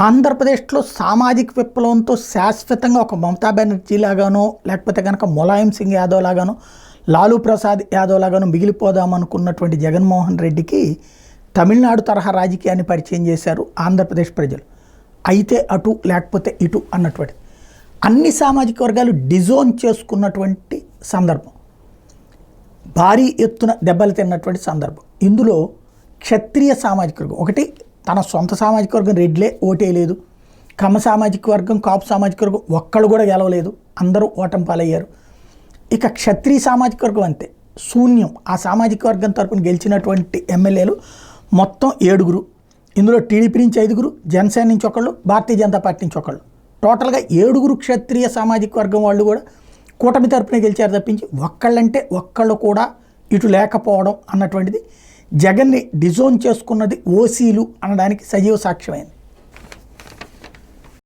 ఆంధ్రప్రదేశ్లో సామాజిక విప్లవంతో శాశ్వతంగా ఒక మమతా బెనర్జీ లాగానో లేకపోతే కనుక ములాయం సింగ్ యాదవ్ లాగానో లాలూ ప్రసాద్ యాదవ్ లాగానో మిగిలిపోదామనుకున్నటువంటి జగన్మోహన్ రెడ్డికి తమిళనాడు తరహా రాజకీయాన్ని పరిచయం చేశారు ఆంధ్రప్రదేశ్ ప్రజలు. అయితే అటు లేకపోతే ఇటు అన్నటువంటి అన్ని సామాజిక వర్గాలు డిజోన్ చేసుకున్నటువంటి సందర్భం, భారీ ఎత్తున దెబ్బలు తిన్నటువంటి సందర్భం. ఇందులో క్షత్రియ సామాజిక వర్గం ఒకటి, తన సొంత సామాజిక వర్గం రెడ్లే ఓటేయలేదు, కమ్మ సామాజిక వర్గం కాపు సామాజిక వర్గం ఒక్కళ్ళు కూడా గెలవలేదు, అందరూ ఓటమి పాలయ్యారు. ఇక క్షత్రియ సామాజిక వర్గం అంతే శూన్యం. ఆ సామాజిక వర్గం తరపున గెలిచినటువంటి ఎమ్మెల్యేలు మొత్తం 7. ఇందులో టీడీపీ నుంచి 5, జనసేన నుంచి 1, భారతీయ జనతా పార్టీ నుంచి 1, టోటల్గా 7 క్షత్రియ సామాజిక వర్గం వాళ్ళు కూడా కూటమి తరపునే గెలిచారు తప్పించి ఒక్కళ్ళంటే ఒక్కళ్ళు కూడా ఇటు లేకపోవడం అన్నటువంటిది జగన్ని డిజోన్ చేసుకున్నది ఓసీలు అనడానికి సజీవ సాక్ష్యమైంది.